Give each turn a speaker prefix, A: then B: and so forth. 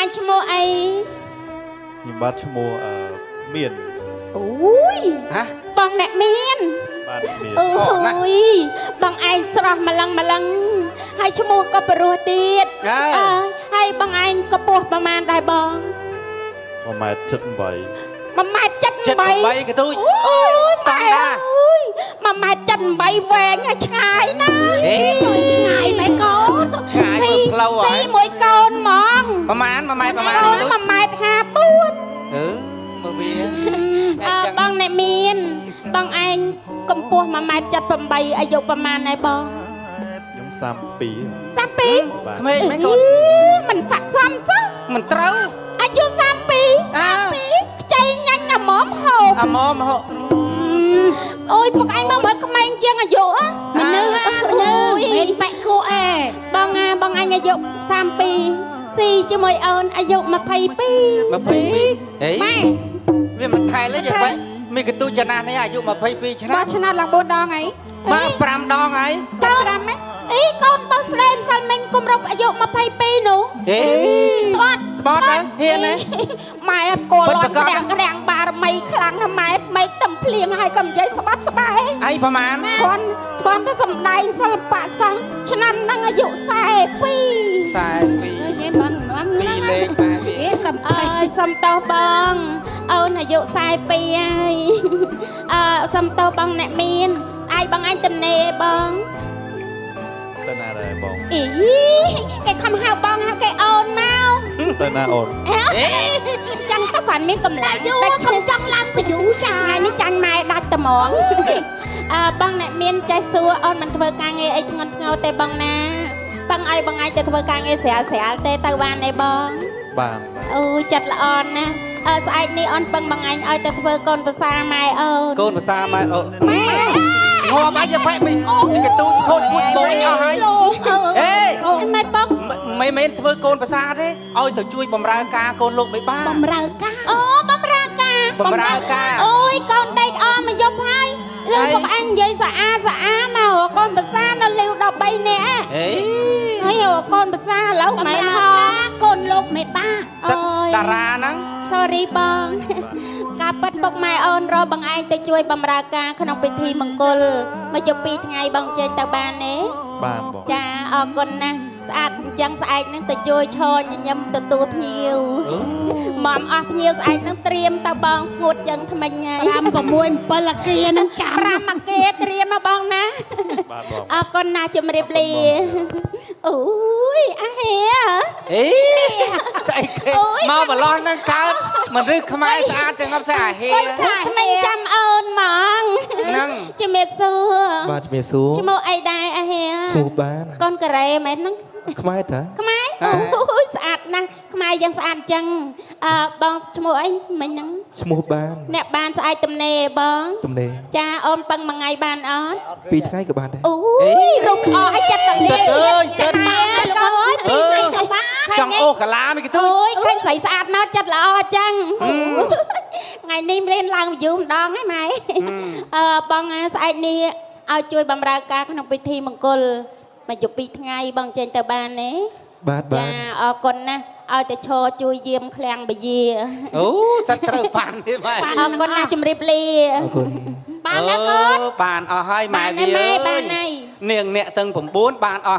A: anh chmo ai
B: ខ្ញុំបាទឈ្មោះមាន
A: ui
C: ហ៎
A: បងអ្នកមាន
B: បាទមាន
A: ui បងឯងស្រស់ម្លឹងម្លឹងហើយឈ្មោះក៏ព្រោះទៀត ហើយបងឯងក៏ពោះប្រមាណដែរបង
B: 1.78
A: 1.78
C: 78កទូច
A: អូយ
C: ស្តង់ដា
A: អូយ1.78វែងហើយឆ្ងាយណាស់ជួយឆ្ងាយមែនកូន
C: ឆ្ងាយមើលផ្លូវហ៎
A: ស៊ីមួយកូនហ្មង
C: ប្រហែល1ម៉ែត្រ
A: កូន1.54
C: មើលវា
A: បងអ្នកមានបងឯងកម្ពស់1.78អាយុប្រមាណហើយបង
B: ខ្ញុំ32
A: 32
B: បាទ
C: ក្មេងមែនកូន
A: មិនស័ក្តិសមសោះ
C: មិនត្រូវ
A: អាយុ32ខ្ចីញ៉ាញ់អាម៉មហូប
C: អាម៉មហូ
A: អូយពួកឯងមកមើលក្មេងជាងអាយុមនុស្សមានបែកគូអេបងអញអាយុ32ស៊ីជាមួយអូនអាយុ22
C: 22ហេវាមិនថែលេយ៉ាងម៉េចមានកទូចចំណាស់នេះអាយុ22ឆ្នាំ
A: បងឆ្នោតឡើង4ដងអី
C: បាទ5ដងហើយក
A: ូនអីកូនបើស្រីម្សិលមិញគម្រប់អាយុ22នោះ
C: ហេស្បត់ហ៎ហ៊ានហ៎
A: ម៉ែកូនលន់ក្រាំងបារមីខ្លាំងណាស់ម៉ែមេឃតំភ្លៀងហើយក៏និយាយស្បាត់ស្បែក
C: អីប្រហែល
A: គាត់ទៅសំដែងសិល្បៈសង្ឃឆ្នាំហ្នឹងអាយុ42
C: 42
A: ញ៉ែបង
C: ពីរលេខម៉ែវា
A: សំតោបងអូនអាយុ42ហើយសំតោបងអ្នកមានអាយបងអញតំណេបង
B: ទៅណាដែរបង
A: អីគេខំហៅបងហៅគេអូនមក
B: ទៅណាអូន
A: ចាំទៅគាត់មានកម្លាំងយូរខំចង់ឡើងបយូចាថ្ងៃនេះចាញ់ម៉ែដាច់ត្មងបងអ្នកមានចេះសួរអូនមិនធ្វើការងារអីធ្ងន់ធ្ងរទេបងណាបងឲ្យបងអាចទៅធ្វើការងារស្រាលស្រាលទេទៅបានទេបង
B: បាន
A: អូចិត្តល្អណាស់ស្អែកនេះអូនពឹងបងអញឲ្យទៅធ្វើកូនប្រសាម៉ែអូនក
C: ូនភាសាម៉ែអូងាប់អីយ៉ាបែកមិនកទូចខូចមួយបងអស់ហើយហេ
A: ម៉ែបង
C: មិនមែនធ្វើកូនភាសាទេឲ្យទៅជួយបំរើការកូនលោកមិនបាន
A: បំរើការអូបំរើការ
C: បំរើការ
A: អូយកូនដេកអស់មកយប់ហើយលើបងអញនិយាយស្អាមមកកូនប្រសានៅលាវ13នាក់
C: ហេ
A: ហើយកូនប្រសាឥឡូវមិនហោកូនលោកមេបា
C: សិតតារាហ្នឹង
A: sorry បងការប៉ັດពុកម៉ែអូនរកបងឯងទៅជួយបំរើការក្នុងពិធីមង្គលមកជិប2ថ្ងៃបងចេញទៅបានទេ
B: បានបង
A: ចាអរគុណណាស់ស្អាតអញ្ចឹងស្អែកហ្នឹងទៅជួយឈរញញឹមទទួលភ្ញៀវមកអស់ភ្ញៀវស្អែកហ្នឹងត្រៀមទៅបងស្ងួតចឹងថ្មិញហើយ5 6 7អគារហ្នឹងចាំ5អគារត្រៀមមកបងណា
B: បាទបង
A: អរគុណណាស់ជំរាបលាអូយអាហេ
C: អេស្អីគេមកបឡោះនឹងកើតមនុស្សខ្មែរស្អាតចឹងអត់ស្អាតហេ
A: អើយស្អាតថ្មិញចាំអូនហ្មង
C: ហ្នឹង
A: ជំរាបសួរ
D: បាទជំរាបសួរ
A: ឈ្មោះអីដែរអាហេ
D: ឈ្មោះបានក
A: ូនការ៉េមែនហ្នឹង
D: ខ្មែរតា
A: ខ្មែរអូយស្អាតណាស់ខ្មែរយ៉ាងស្អាតអញ្ចឹងបងឈ្មោះអីមិញហ្នឹង
D: ឈ្មោះបាន
A: អ្នកបានស្អែកទំនេរបង
D: ទំនេរ
A: ចាអូនពឹងមួយថ្ងៃបានអត់
D: 2ថ្ងៃក៏បានដែរ
A: អូយរូបល្អឲ្យចិត្តទំនេរ
C: អើយ
A: ចិត្តម៉ែកូន2ថ្ងៃទៅបាន
C: ចង់អូកាឡាមិនកទូច
A: អូយឃើញស្រីស្អាតមកចិត្តល្អអញ្ចឹងថ្ងៃនេះរៀនឡើងយូរម្ដងហើយម៉ែបងស្អែកនេះឲ្យជួយបម្រើការក្នុងពិធីមង្គលមកជុំ2ថ្ងៃបងចេញទៅបានទេ
D: បាទបា
A: ចា
D: ន
A: អរគុណណាស់ឲ្យទៅឈរជួយយាមឃ្លាំងបយា
C: អូសិតត្រូវបានទេម៉ែ
A: អរគុណណាស់ជំរាបលា
D: អរគុណ
A: បានណាកូន
C: បានអស់ហើយម៉ែវា
A: បានហើយ
C: នាងអ្នកទាំង9បានអស់